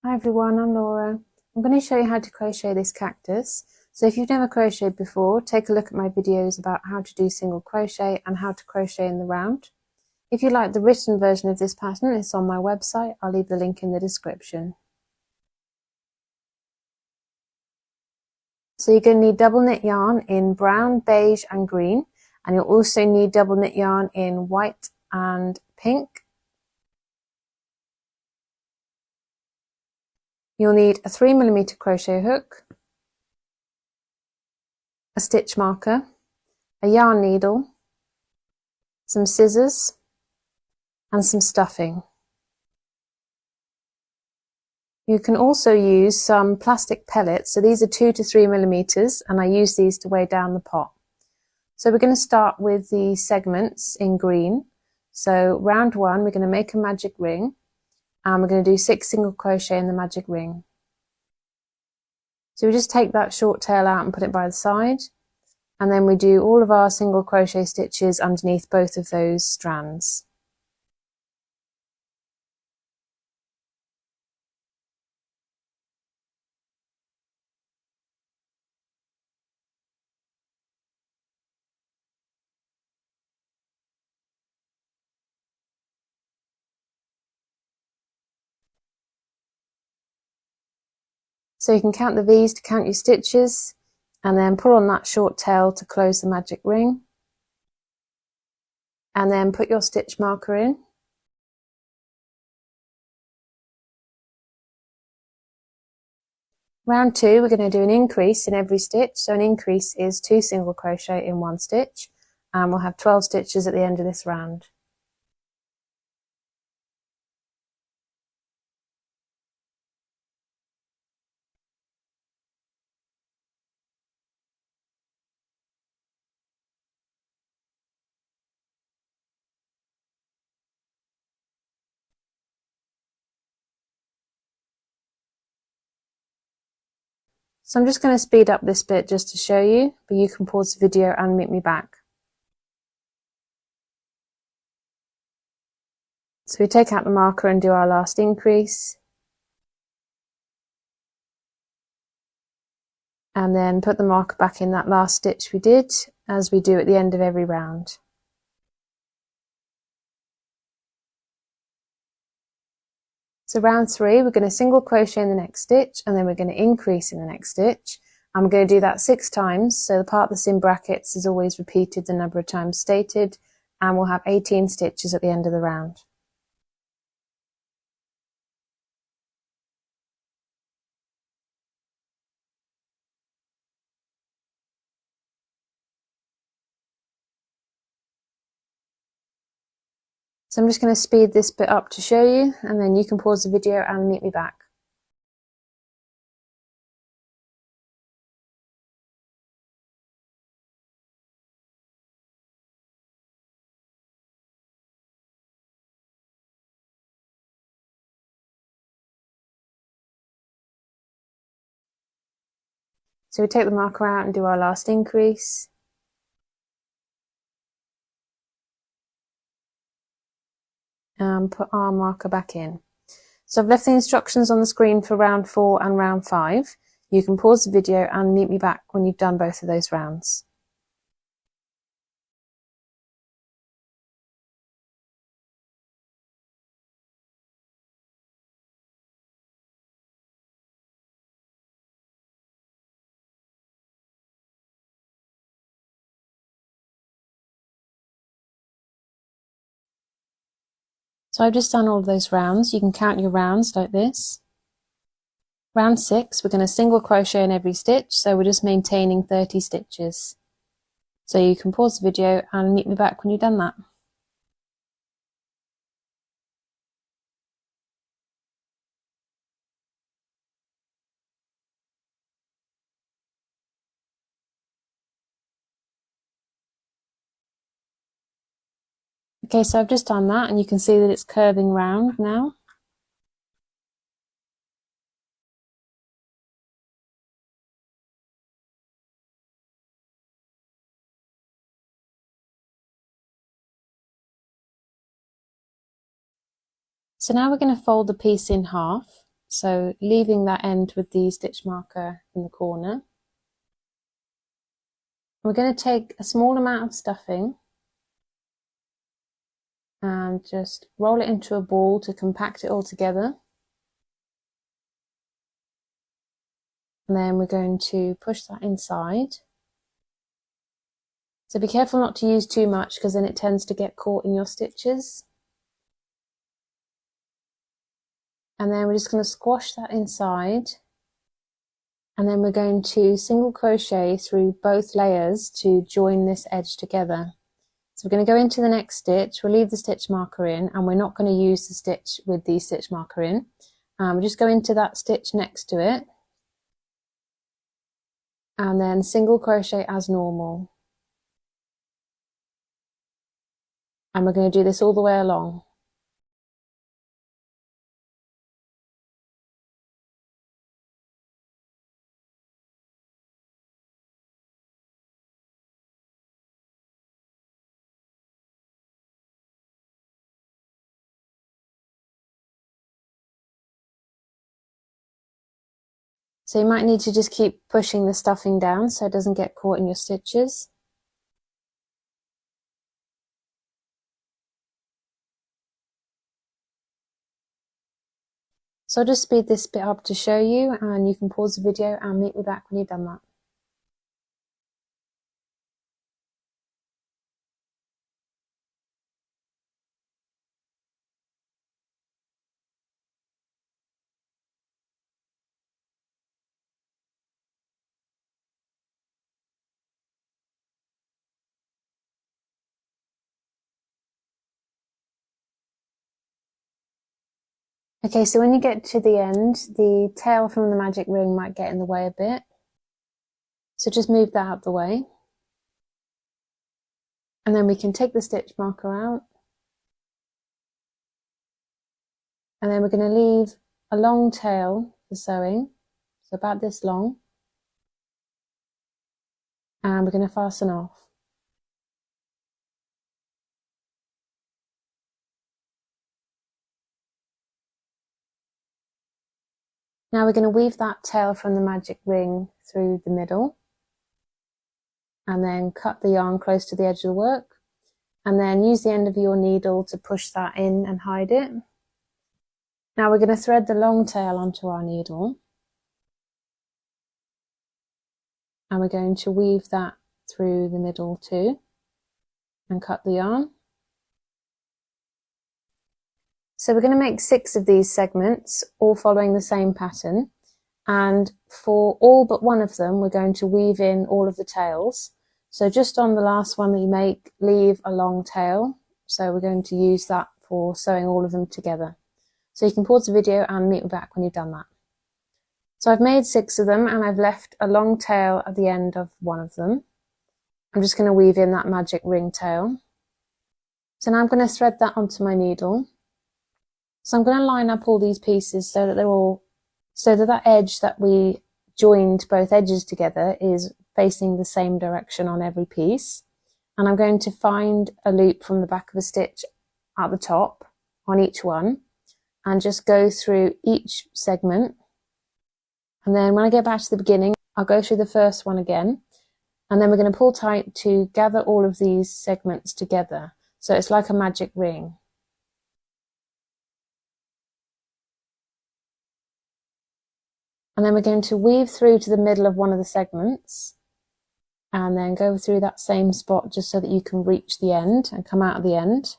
Hi everyone, I'm Laura. I'm going to show you how to crochet this cactus. So if you've never crocheted before, take a look at my videos about how to do single crochet and how to crochet in the round. If you like the written version of this pattern, it's on my website. I'll leave the link in the description. So you're going to need double knit yarn in brown, beige and green, and you'll also need double knit yarn in white and pink. You'll need a 3mm crochet hook, a stitch marker, a yarn needle, some scissors and some stuffing. You can also use some plastic pellets, so these are 2 to 3mm, and I use these to weigh down the pot. So we're going to start with the segments in green. So round 1 we're going to make a magic ring, and we're going to do 6 single crochet in the magic ring. So we just take that short tail out and put it by the side, and then we do all of our single crochet stitches underneath both of those strands. So you can count the V's to count your stitches, and then pull on that short tail to close the magic ring, and then put your stitch marker in. Round 2 we're going to do an increase in every stitch, so an increase is 2 single crochet in 1 stitch, and we'll have 12 stitches at the end of this round. So I'm just going to speed up this bit just to show you, but you can pause the video and meet me back. So we take out the marker and do our last increase, and then put the marker back in that last stitch we did, as we do at the end of every round. So round 3 we're going to single crochet in the next stitch, and then we're going to increase in the next stitch. I'm going to do that 6 times, so the part that's in brackets is always repeated the number of times stated, and we'll have 18 stitches at the end of the round. So I'm just going to speed this bit up to show you, and then you can pause the video and meet me back. So we take the marker out and do our last increase. And put our marker back in. So I've left the instructions on the screen for round 4 and round 5. You can pause the video and meet me back when you've done both of those rounds. So I've just done all of those rounds. You can count your rounds like this. Round 6, we're going to single crochet in every stitch, so we're just maintaining 30 stitches. So you can pause the video and meet me back when you've done that. Okay, so I've just done that, and you can see that it's curving round now. So now we're going to fold the piece in half. So leaving that end with the stitch marker in the corner. We're going to take a small amount of stuffing and just roll it into a ball to compact it all together. And then we're going to push that inside. So be careful not to use too much because then it tends to get caught in your stitches. And then we're just going to squash that inside. And then we're going to single crochet through both layers to join this edge together. So we're going to go into the next stitch, we'll leave the stitch marker in, and we're not going to use the stitch with the stitch marker in. We'll just go into that stitch next to it, and then single crochet as normal. And we're going to do this all the way along. So you might need to just keep pushing the stuffing down so it doesn't get caught in your stitches. So I'll just speed this bit up to show you, and you can pause the video and meet me back when you've done that. Okay, so when you get to the end, the tail from the magic ring might get in the way a bit. So just move that out of the way. And then we can take the stitch marker out. And then we're going to leave a long tail for sewing, so about this long. And we're going to fasten off. Now we're going to weave that tail from the magic ring through the middle, and then cut the yarn close to the edge of the work, and then use the end of your needle to push that in and hide it. Now we're going to thread the long tail onto our needle, and we're going to weave that through the middle too, and cut the yarn. So we're going to make 6 of these segments, all following the same pattern. And for all but one of them, we're going to weave in all of the tails. So just on the last one that you make, leave a long tail. So we're going to use that for sewing all of them together. So you can pause the video and meet me back when you've done that. So I've made 6 of them, and I've left a long tail at the end of one of them. I'm just going to weave in that magic ring tail. So now I'm going to thread that onto my needle. So I'm going to line up all these pieces so that that edge that we joined both edges together is facing the same direction on every piece. And I'm going to find a loop from the back of a stitch at the top on each one, and just go through each segment. And then when I get back to the beginning, I'll go through the first one again, and then we're going to pull tight to gather all of these segments together. So it's like a magic ring. And then we're going to weave through to the middle of one of the segments, and then go through that same spot just so that you can reach the end and come out of the end.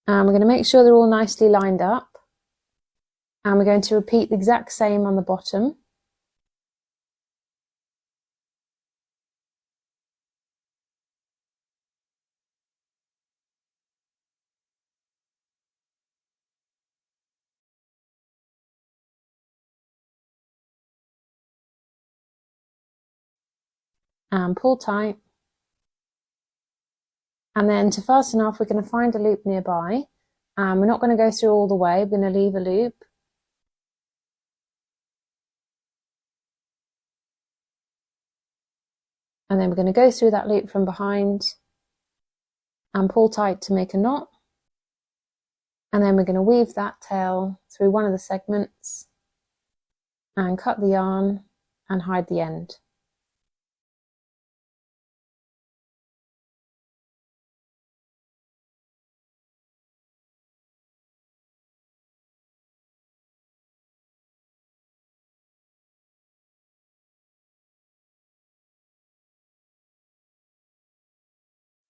And we're going to make sure they're all nicely lined up. And we're going to repeat the exact same on the bottom. And pull tight. And then to fasten off, we're going to find a loop nearby. We're not going to go through all the way, we're going to leave a loop. And then we're going to go through that loop from behind and pull tight to make a knot. And then we're going to weave that tail through one of the segments and cut the yarn and hide the end.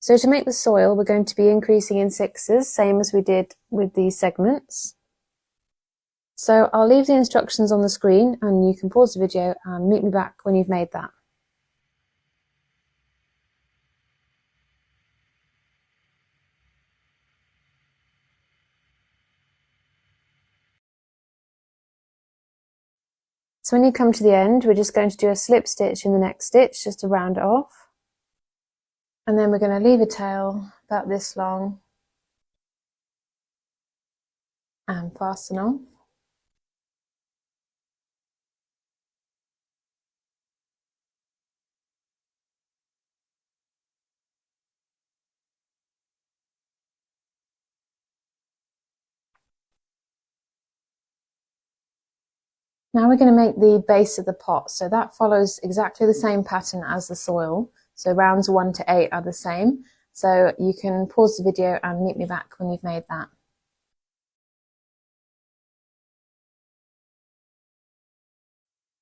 So to make the soil, we're going to be increasing in sixes, same as we did with these segments. So I'll leave the instructions on the screen and you can pause the video and meet me back when you've made that. So when you come to the end, we're just going to do a slip stitch in the next stitch just to round it off. And then we're going to leave a tail about this long and fasten off. Now we're going to make the base of the pot, so that follows exactly the same pattern as the soil. So rounds 1 to 8 are the same. So you can pause the video and meet me back when you've made that.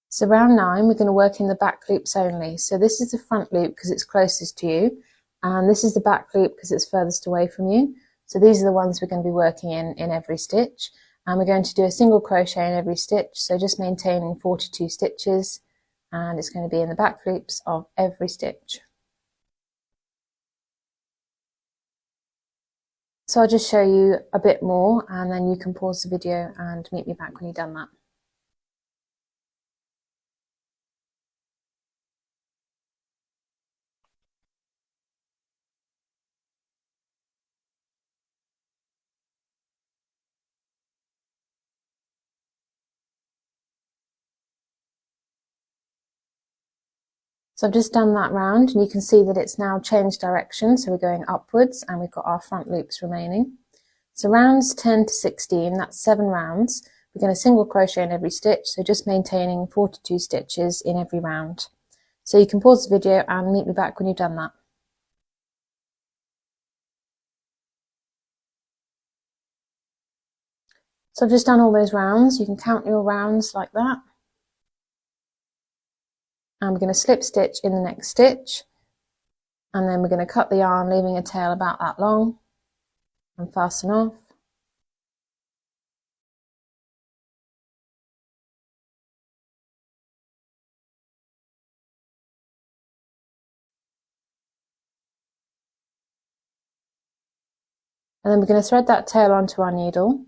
So round 9, we're going to work in the back loops only. So this is the front loop because it's closest to you, and this is the back loop because it's furthest away from you. So these are the ones we're going to be working in every stitch. And we're going to do a single crochet in every stitch, so just maintaining 42 stitches, and it's going to be in the back loops of every stitch. So I'll just show you a bit more and then you can pause the video and meet me back when you've done that. So I've just done that round and you can see that it's now changed direction, so we're going upwards and we've got our front loops remaining. So rounds 10 to 16, that's 7 rounds. We're going to single crochet in every stitch, so just maintaining 42 stitches in every round. So you can pause the video and meet me back when you've done that. So I've just done all those rounds. You can count your rounds like that. And we're going to slip stitch in the next stitch, and then we're going to cut the yarn, leaving a tail about that long, and fasten off. And then we're going to thread that tail onto our needle,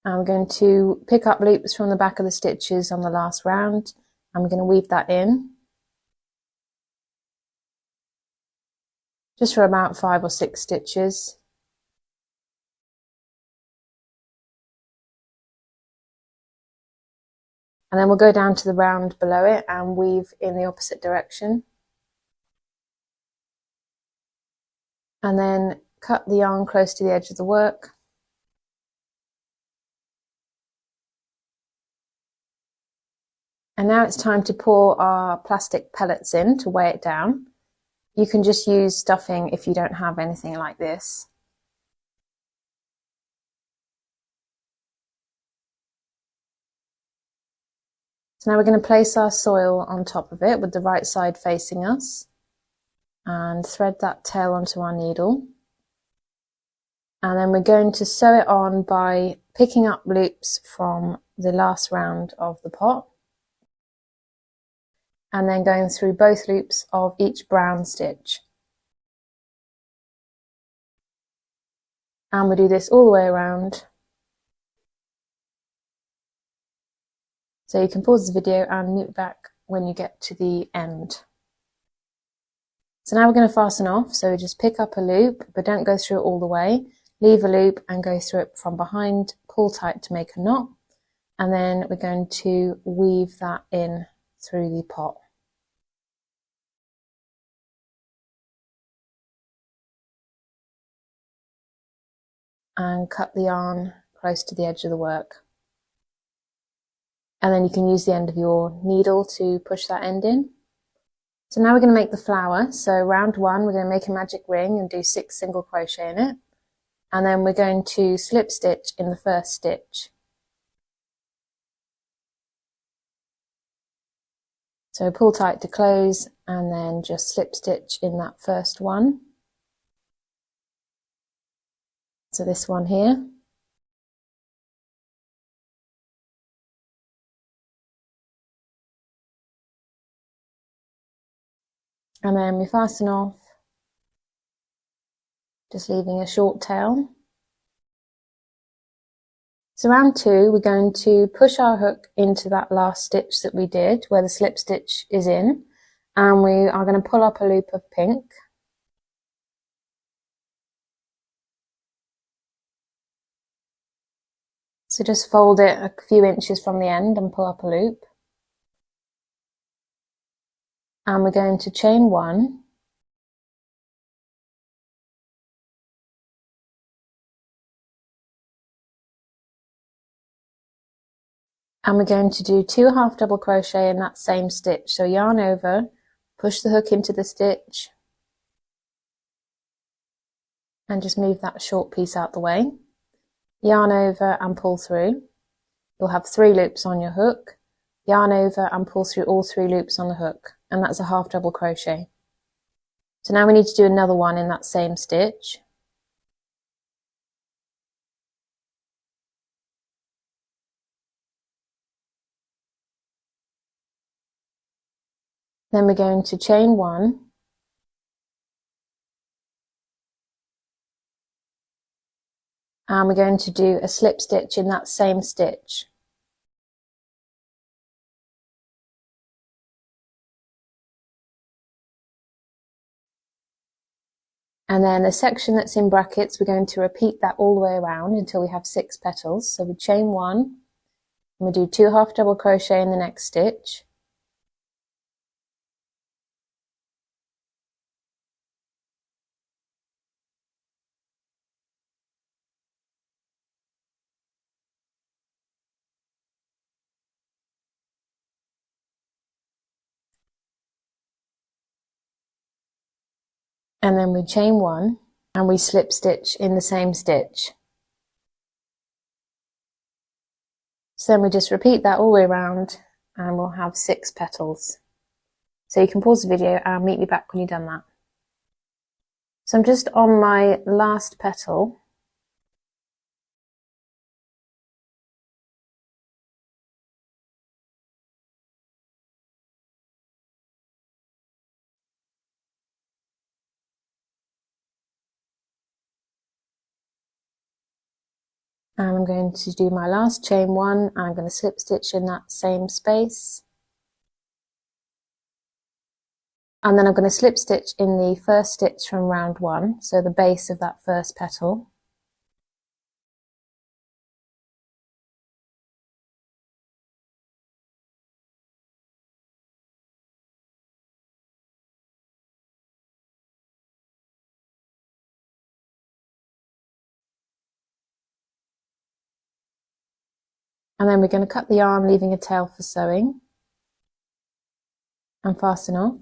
and we're going to pick up loops from the back of the stitches on the last round, and we're going to weave that in just for about 5 or 6 stitches. And then we'll go down to the round below it and weave in the opposite direction. And then cut the yarn close to the edge of the work. And now it's time to pour our plastic pellets in to weigh it down. You can just use stuffing if you don't have anything like this. So now we're going to place our soil on top of it with the right side facing us and thread that tail onto our needle. And then we're going to sew it on by picking up loops from the last round of the pot and then going through both loops of each brown stitch. And we do this all the way around. So you can pause the video and meet back when you get to the end. So now we're going to fasten off, so just pick up a loop, but don't go through it all the way. Leave a loop and go through it from behind, pull tight to make a knot, and then we're going to weave that in through the pot. and cut the yarn close to the edge of the work. And then you can use the end of your needle to push that end in. So now we're going to make the flower. So round 1, we're going to make a magic ring and do 6 single crochet in it. And then we're going to slip stitch in the first stitch. So pull tight to close and then just slip stitch in that first one. So this one here. And then we fasten off, just leaving a short tail. So round 2, we're going to push our hook into that last stitch that we did, where the slip stitch is in, and we are going to pull up a loop of pink. So just fold it a few inches from the end and pull up a loop. And we're going to chain 1. And we're going to do 2 half double crochet in that same stitch. So yarn over, push the hook into the stitch, and just move that short piece out the way. Yarn over and pull through. You'll have 3 loops on your hook. Yarn over and pull through all 3 loops on the hook, and that's a half double crochet. So now we need to do another one in that same stitch. Then we're going to chain 1, and we're going to do a slip stitch in that same stitch. And then the section that's in brackets, we're going to repeat that all the way around until we have 6 petals. So we chain 1, and we do 2 half double crochet in the next stitch. And then we chain 1 and we slip stitch in the same stitch. So then we just repeat that all the way around and we'll have 6 petals. So you can pause the video and meet me back when you've done that. So I'm just on my last petal. And I'm going to do my last chain 1 and I'm going to slip stitch in that same space. And then I'm going to slip stitch in the first stitch from round 1, so the base of that first petal. And then we're going to cut the yarn, leaving a tail for sewing, and fasten off.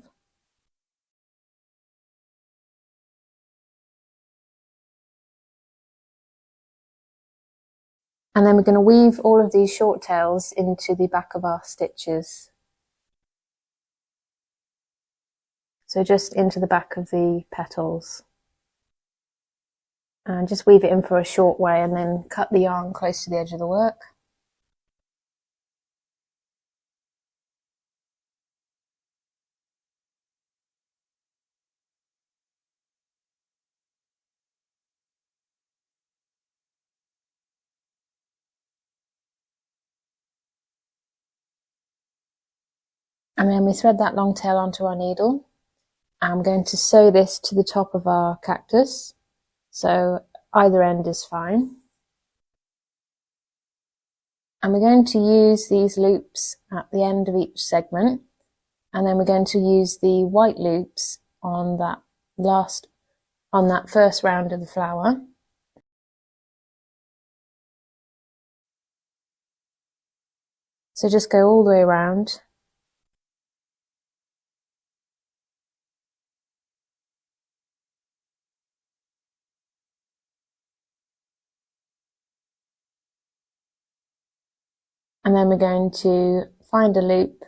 And then we're going to weave all of these short tails into the back of our stitches. So just into the back of the petals. And just weave it in for a short way and then cut the yarn close to the edge of the work. And then we thread that long tail onto our needle. I'm going to sew this to the top of our cactus, so either end is fine. And we're going to use these loops at the end of each segment, and then we're going to use the white loops on that first round of the flower. So just go all the way around. And then we're going to find a loop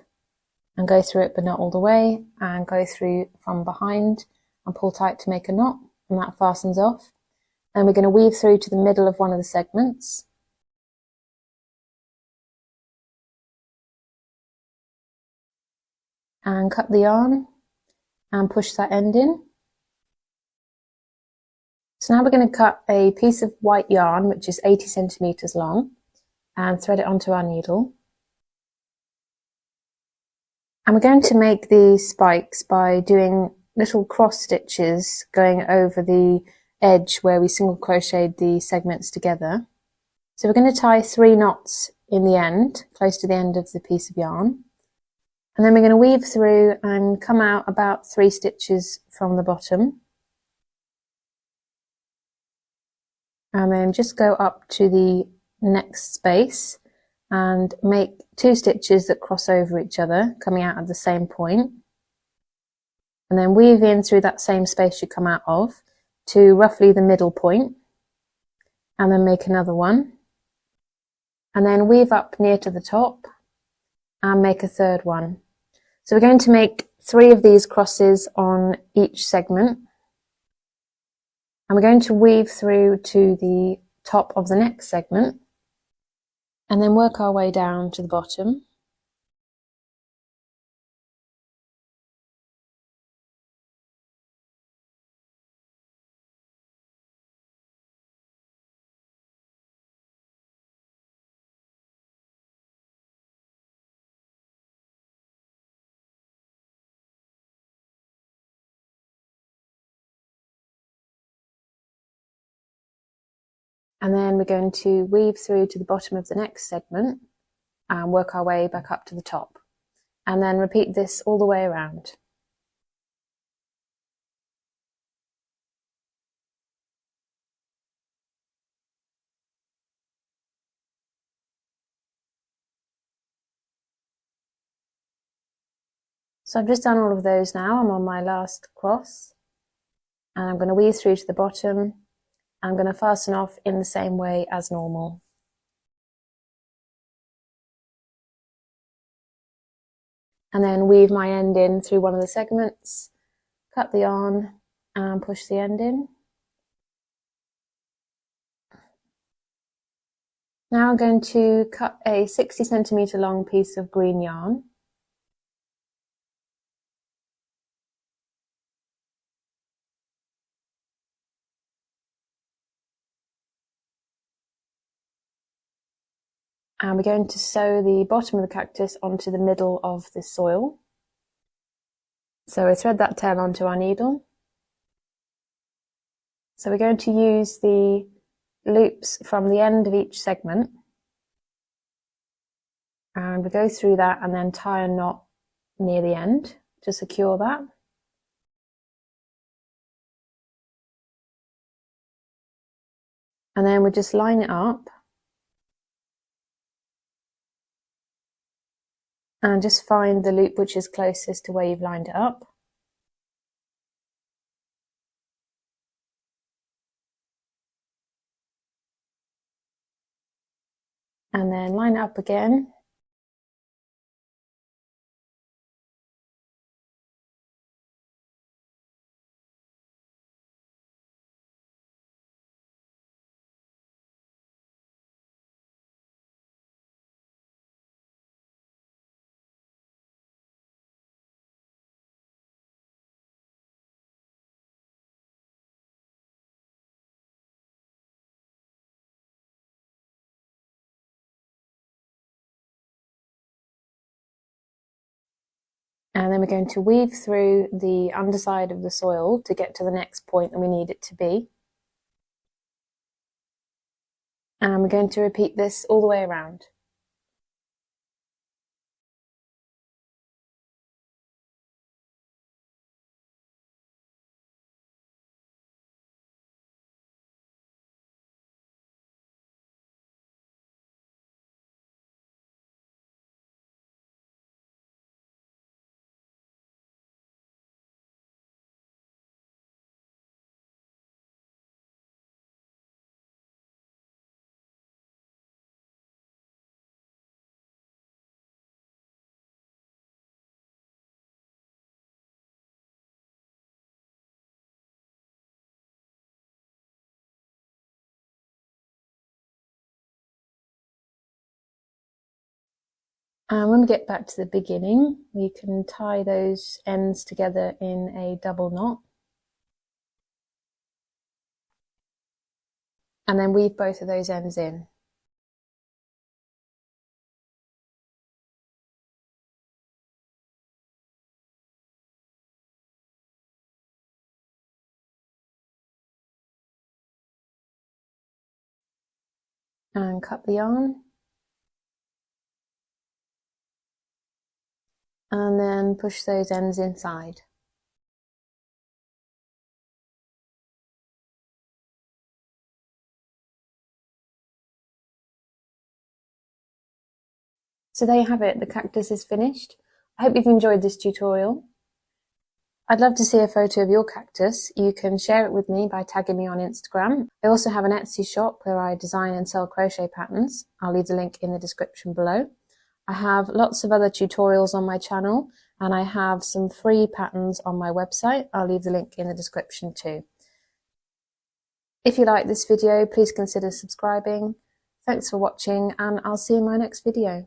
and go through it but not all the way, and go through from behind and pull tight to make a knot, and that fastens off. And we're going to weave through to the middle of one of the segments. And cut the yarn and push that end in. So now we're going to cut a piece of white yarn which is 80 centimeters long and thread it onto our needle. And we're going to make these spikes by doing little cross stitches going over the edge where we single crocheted the segments together. So we're going to tie 3 knots in the end, close to the end of the piece of yarn. And then we're going to weave through and come out about 3 stitches from the bottom. And then just go up to the next space and make 2 stitches that cross over each other, coming out at the same point. And then weave in through that same space you come out of to roughly the middle point, and then make another one. And then weave up near to the top and make a third one. So we're going to make 3 of these crosses on each segment. And we're going to weave through to the top of the next segment and then work our way down to the bottom. And then we're going to weave through to the bottom of the next segment and work our way back up to the top. And then repeat this all the way around. So I've just done all of those now. I'm on my last cross. And I'm going to weave through to the bottom. I'm going to fasten off in the same way as normal. And then weave my end in through one of the segments, cut the yarn and push the end in. Now I'm going to cut a 60 centimeter long piece of green yarn. And we're going to sew the bottom of the cactus onto the middle of the soil. So we thread that tail onto our needle. So we're going to use the loops from the end of each segment. And we go through that and then tie a knot near the end to secure that. And then we just line it up. And just find the loop which is closest to where you've lined it up. And then line it up again. And then we're going to weave through the underside of the soil to get to the next point that we need it to be. And we're going to repeat this all the way around. And when we get back to the beginning, we can tie those ends together in a double knot. And then weave both of those ends in. And cut the yarn. And then push those ends inside. So there you have it, the cactus is finished. I hope you've enjoyed this tutorial. I'd love to see a photo of your cactus. You can share it with me by tagging me on Instagram. I also have an Etsy shop where I design and sell crochet patterns. I'll leave the link in the description below. I have lots of other tutorials on my channel, and I have some free patterns on my website. I'll leave the link in the description too. If you like this video, please consider subscribing. Thanks for watching, and I'll see you in my next video.